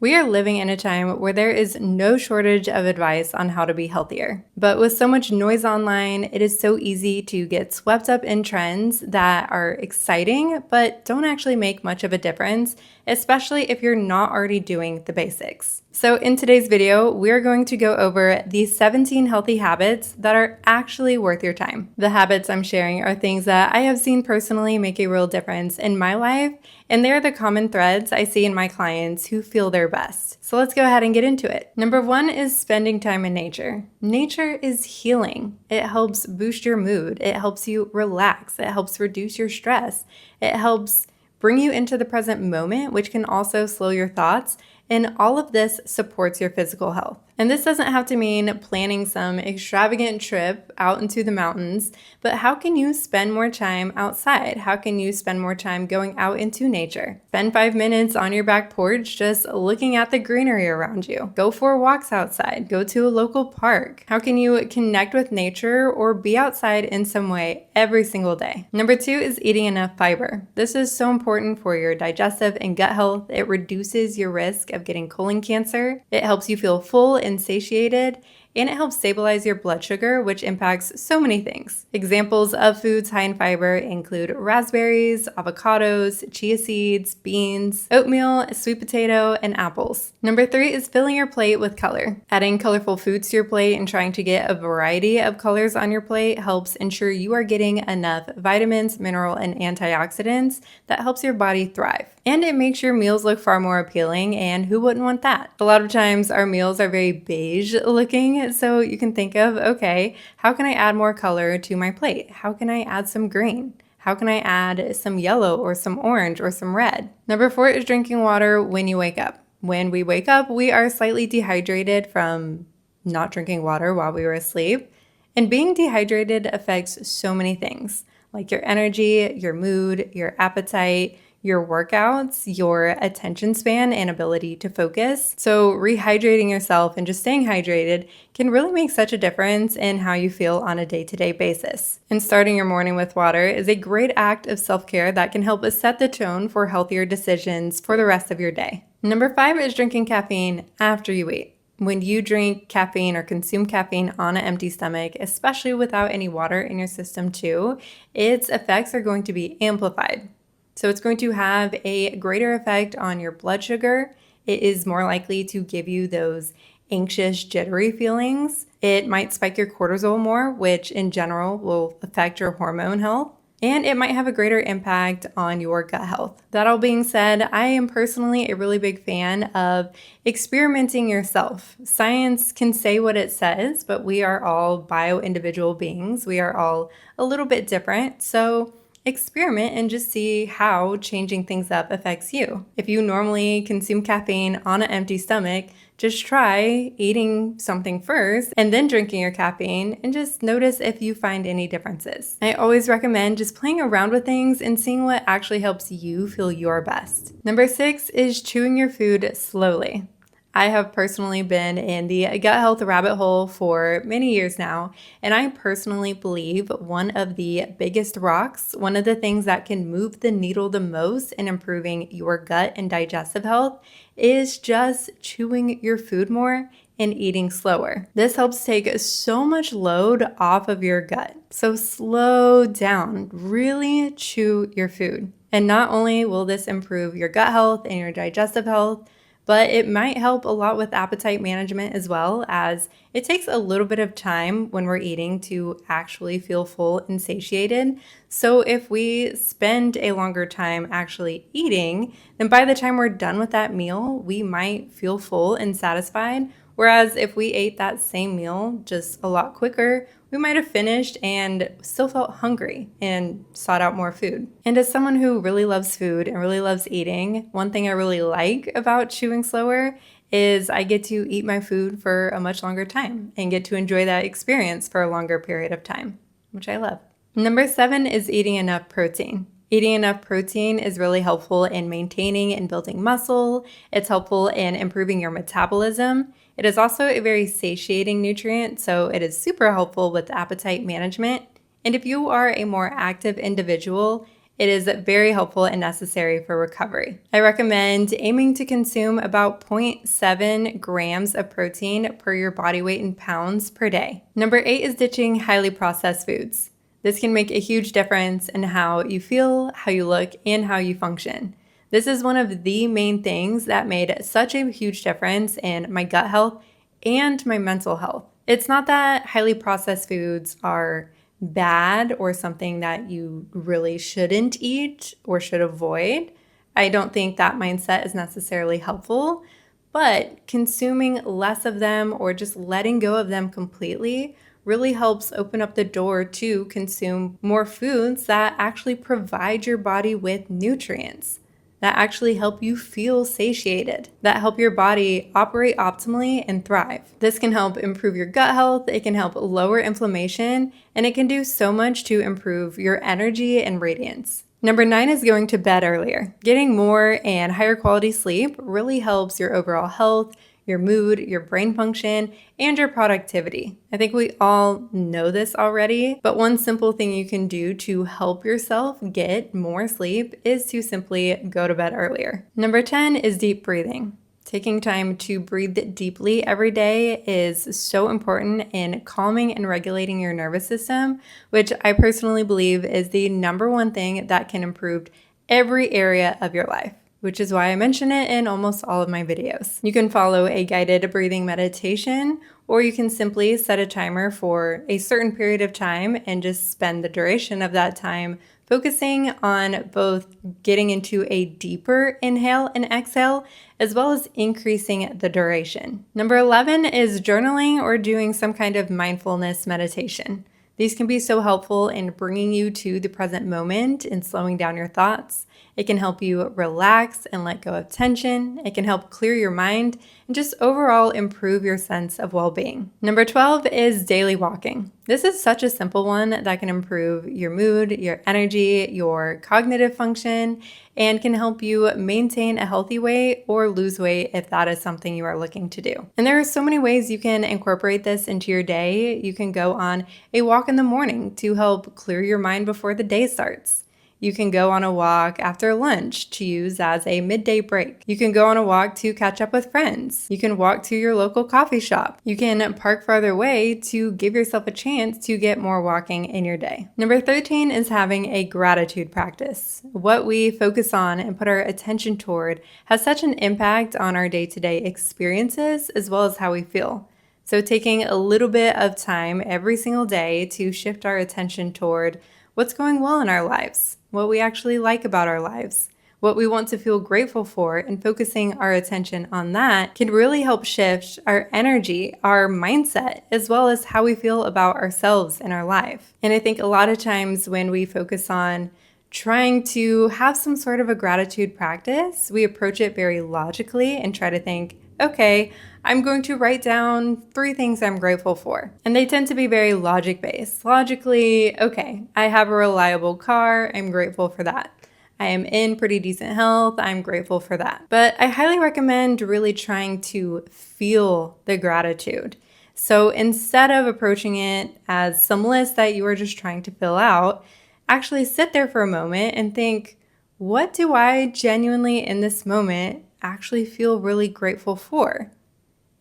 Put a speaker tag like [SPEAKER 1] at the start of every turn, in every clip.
[SPEAKER 1] We are living in a time where there is no shortage of advice on how to be healthier. But with so much noise online, it is so easy to get swept up in trends that are exciting but don't actually make much of a difference, especially if you're not already doing the basics. So in today's video, we're going to go over the 17 healthy habits that are actually worth your time. The habits I'm sharing are things that I have seen personally make a real difference in my life, and they're the common threads I see in my clients who feel their best. So let's go ahead and get into it. Number one is spending time in nature. Nature is healing. It helps boost your mood. It helps you relax. It helps reduce your stress. It helps bring you into the present moment, which can also slow your thoughts. And all of this supports your physical health. And this doesn't have to mean planning some extravagant trip out into the mountains, but how can you spend more time outside? How can you spend more time going out into nature? Spend 5 minutes on your back porch just looking at the greenery around you. Go for walks outside. Go to a local park. How can you connect with nature or be outside in some way every single day? Number two is eating enough fiber. This is so important for your digestive and gut health. It reduces your risk of getting colon cancer. It helps you feel full and satiated, and it helps stabilize your blood sugar, which impacts so many things. Examples of foods high in fiber include raspberries, avocados, chia seeds, beans, oatmeal, sweet potato, and apples. Number three is filling your plate with color. Adding colorful foods to your plate and trying to get a variety of colors on your plate helps ensure you are getting enough vitamins, mineral, and antioxidants that helps your body thrive. And it makes your meals look far more appealing, and who wouldn't want that? A lot of times our meals are very beige looking, so you can think of, okay, how can I add more color to my plate? How can I add some green? How can I add some yellow or some orange or some red? Number four is drinking water when you wake up. When we wake up, we are slightly dehydrated from not drinking water while we were asleep. And being dehydrated affects so many things, like your energy, your mood, your appetite, your workouts, your attention span, and ability to focus. So rehydrating yourself and just staying hydrated can really make such a difference in how you feel on a day-to-day basis. And starting your morning with water is a great act of self-care that can help us set the tone for healthier decisions for the rest of your day. Number five is drinking caffeine after you eat. When you drink caffeine or consume caffeine on an empty stomach, especially without any water in your system too, its effects are going to be amplified. So it's going to have a greater effect on your blood sugar. It is more likely to give you those anxious, jittery feelings. It might spike your cortisol more, which in general will affect your hormone health. And it might have a greater impact on your gut health. That all being said, I am personally a really big fan of experimenting yourself. Science can say what it says, but we are all bio-individual beings. We are all a little bit different. So experiment and just see how changing things up affects you. If you normally consume caffeine on an empty stomach, just try eating something first and then drinking your caffeine and just notice if you find any differences. I always recommend just playing around with things and seeing what actually helps you feel your best. Number six is chewing your food slowly. I have personally been in the gut health rabbit hole for many years now, and I personally believe one of the biggest rocks, one of the things that can move the needle the most in improving your gut and digestive health is just chewing your food more and eating slower. This helps take so much load off of your gut. So slow down, really chew your food. And not only will this improve your gut health and your digestive health, but it might help a lot with appetite management as well, as it takes a little bit of time when we're eating to actually feel full and satiated. So if we spend a longer time actually eating, then by the time we're done with that meal, we might feel full and satisfied. Whereas if we ate that same meal just a lot quicker, we might have finished and still felt hungry and sought out more food. And as someone who really loves food and really loves eating, one thing I really like about chewing slower is I get to eat my food for a much longer time and get to enjoy that experience for a longer period of time, which I love. Number seven is eating enough protein. Eating enough protein is really helpful in maintaining and building muscle. It's helpful in improving your metabolism. It is also a very satiating nutrient, so it is super helpful with appetite management. And if you are a more active individual, It is very helpful and necessary for recovery. I recommend aiming to consume about 0.7 grams of protein per your body weight in pounds per day. Number 8 is ditching highly processed foods. This can make a huge difference in how you feel, how you look, and how you function. This is one of the main things that made such a huge difference in my gut health and my mental health. It's not that highly processed foods are bad or something that you really shouldn't eat or should avoid. I don't think that mindset is necessarily helpful, but consuming less of them or just letting go of them completely really helps open up the door to consume more foods that actually provide your body with nutrients, that actually help you feel satiated, that help your body operate optimally and thrive. This can help improve your gut health, it can help lower inflammation, and it can do so much to improve your energy and radiance. Number 9 is going to bed earlier. Getting more and higher quality sleep really helps your overall health, your mood, your brain function, and your productivity. I think we all know this already, but one simple thing you can do to help yourself get more sleep is to simply go to bed earlier. Number 10 is deep breathing. Taking time to breathe deeply every day is so important in calming and regulating your nervous system, which I personally believe is the number one thing that can improve every area of your life, which is why I mention it in almost all of my videos. You can follow a guided breathing meditation, or you can simply set a timer for a certain period of time and just spend the duration of that time focusing on both getting into a deeper inhale and exhale, as well as increasing the duration. Number 11 is journaling or doing some kind of mindfulness meditation. These can be so helpful in bringing you to the present moment and slowing down your thoughts. It can help you relax and let go of tension. It can help clear your mind and just overall improve your sense of well-being. Number 12 is daily walking. This is such a simple one that can improve your mood, your energy, your cognitive function, and can help you maintain a healthy weight or lose weight if that is something you are looking to do. And there are so many ways you can incorporate this into your day. You can go on a walk in the morning to help clear your mind before the day starts. You can go on a walk after lunch to use as a midday break. You can go on a walk to catch up with friends. You can walk to your local coffee shop. You can park farther away to give yourself a chance to get more walking in your day. Number 13 is having a gratitude practice. What we focus on and put our attention toward has such an impact on our day-to-day experiences as well as how we feel. So taking a little bit of time every single day to shift our attention toward what's going well in our lives, what we actually like about our lives, what we want to feel grateful for, and focusing our attention on that can really help shift our energy, our mindset, as well as how we feel about ourselves in our life. And I think a lot of times when we focus on trying to have some sort of a gratitude practice, we approach it very logically and try to think, okay, I'm going to write down 3 things I'm grateful for. And they tend to be very logic-based. Logically, okay, I have a reliable car, I'm grateful for that. I am in pretty decent health, I'm grateful for that. But I highly recommend really trying to feel the gratitude. So instead of approaching it as some list that you are just trying to fill out, actually sit there for a moment and think, what do I genuinely in this moment actually feel really grateful for?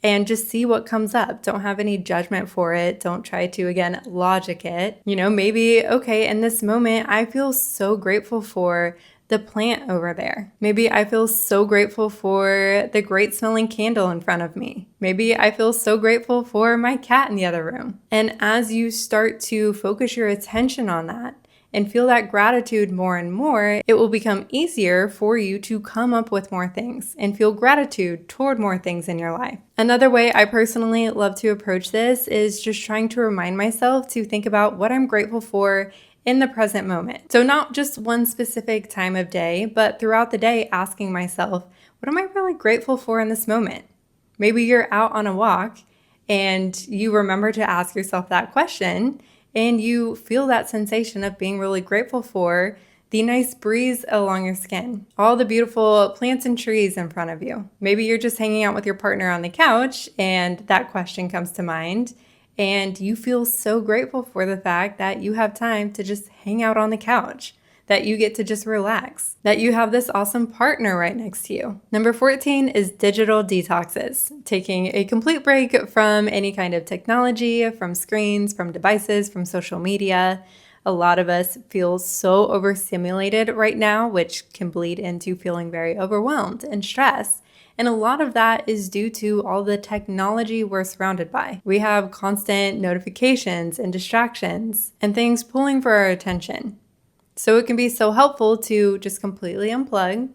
[SPEAKER 1] And just see what comes up. Don't have any judgment for it. Don't try to, again, logic it. Maybe, okay, in this moment, I feel so grateful for the plant over there. Maybe I feel so grateful for the great smelling candle in front of me. Maybe I feel so grateful for my cat in the other room. And as you start to focus your attention on that, and feel that gratitude more and more, it will become easier for you to come up with more things and feel gratitude toward more things in your life. Another way I personally love to approach this is just trying to remind myself to think about what I'm grateful for in the present moment. So not just one specific time of day, but throughout the day asking myself, what am I really grateful for in this moment? Maybe you're out on a walk and you remember to ask yourself that question, and you feel that sensation of being really grateful for the nice breeze along your skin, all the beautiful plants and trees in front of you. Maybe you're just hanging out with your partner on the couch and that question comes to mind, and you feel so grateful for the fact that you have time to just hang out on the couch, that you get to just relax, that you have this awesome partner right next to you. Number 14 is digital detoxes, taking a complete break from any kind of technology, from screens, from devices, from social media. A lot of us feel so overstimulated right now, which can bleed into feeling very overwhelmed and stressed. And a lot of that is due to all the technology we're surrounded by. We have constant notifications and distractions and things pulling for our attention. So it can be so helpful to just completely unplug,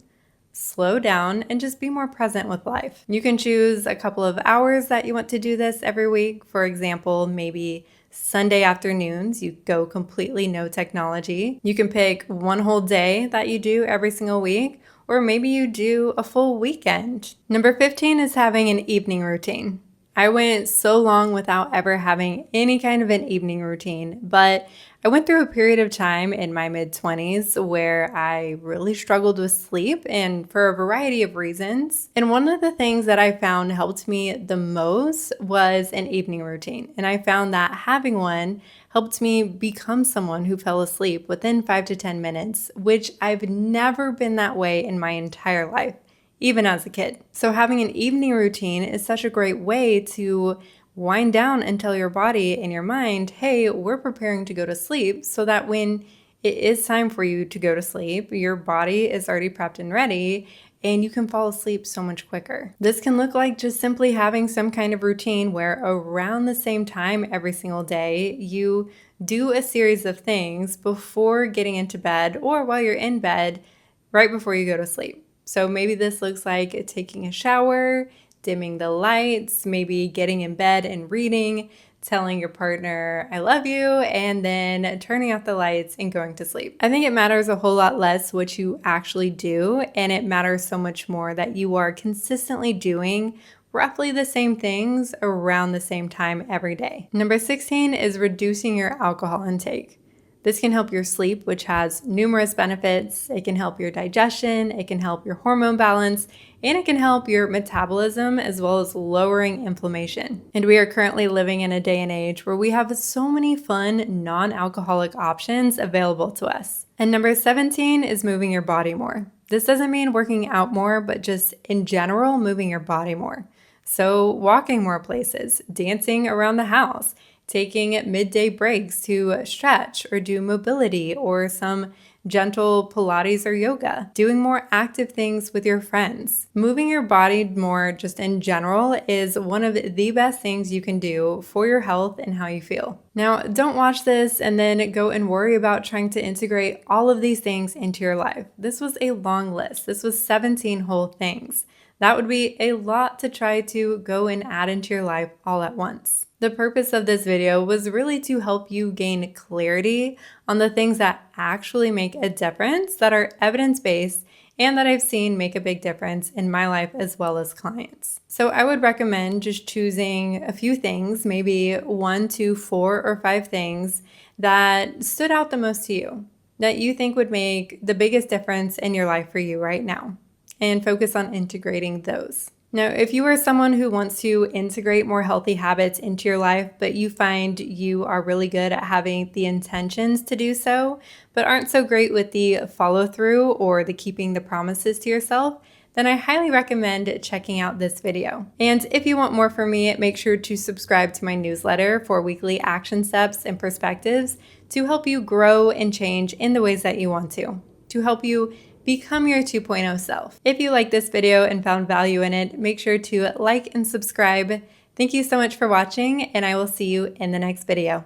[SPEAKER 1] slow down, and just be more present with life. You can choose a couple of hours that you want to do this every week. For example, maybe Sunday afternoons, you go completely no technology. You can pick one whole day that you do every single week, or maybe you do a full weekend. Number 15 is having an evening routine. I went so long without ever having any kind of an evening routine, but I went through a period of time in my mid-20s where I really struggled with sleep, and for a variety of reasons. And one of the things that I found helped me the most was an evening routine. And I found that having one helped me become someone who fell asleep within 5 to 10 minutes, which I've never been that way in my entire life, even as a kid. So having an evening routine is such a great way to wind down and tell your body and your mind, hey, we're preparing to go to sleep, so that when it is time for you to go to sleep, your body is already prepped and ready, and you can fall asleep so much quicker. This can look like just simply having some kind of routine where around the same time every single day, you do a series of things before getting into bed or while you're in bed right before you go to sleep. So maybe this looks like taking a shower, dimming the lights, maybe getting in bed and reading, telling your partner, I love you, and then turning off the lights and going to sleep. I think it matters a whole lot less what you actually do, and it matters so much more that you are consistently doing roughly the same things around the same time every day. Number 16 is reducing your alcohol intake. This can help your sleep, which has numerous benefits. It can help your digestion, it can help your hormone balance, and it can help your metabolism as well as lowering inflammation. And we are currently living in a day and age where we have so many fun non-alcoholic options available to us. And number 17 is moving your body more. This doesn't mean working out more, but just in general, moving your body more. So walking more places, dancing around the house, taking midday breaks to stretch or do mobility or some gentle Pilates or yoga, doing more active things with your friends. Moving your body more just in general is one of the best things you can do for your health and how you feel. Now, don't watch this and then go and worry about trying to integrate all of these things into your life. This was a long list. This was 17 whole things. That would be a lot to try to go and add into your life all at once. The purpose of this video was really to help you gain clarity on the things that actually make a difference, that are evidence-based, and that I've seen make a big difference in my life as well as clients. So I would recommend just choosing a few things, maybe 1 to 4 or 5 things that stood out the most to you, that you think would make the biggest difference in your life for you right now, and focus on integrating those. Now, if you are someone who wants to integrate more healthy habits into your life, but you find you are really good at having the intentions to do so, but aren't so great with the follow through or the keeping the promises to yourself, then I highly recommend checking out this video. And if you want more from me, make sure to subscribe to my newsletter for weekly action steps and perspectives to help you grow and change in the ways that you want to help you become your 2.0 self. If you like this video and found value in it, make sure to like and subscribe. Thank you so much for watching, and I will see you in the next video.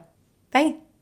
[SPEAKER 1] Bye.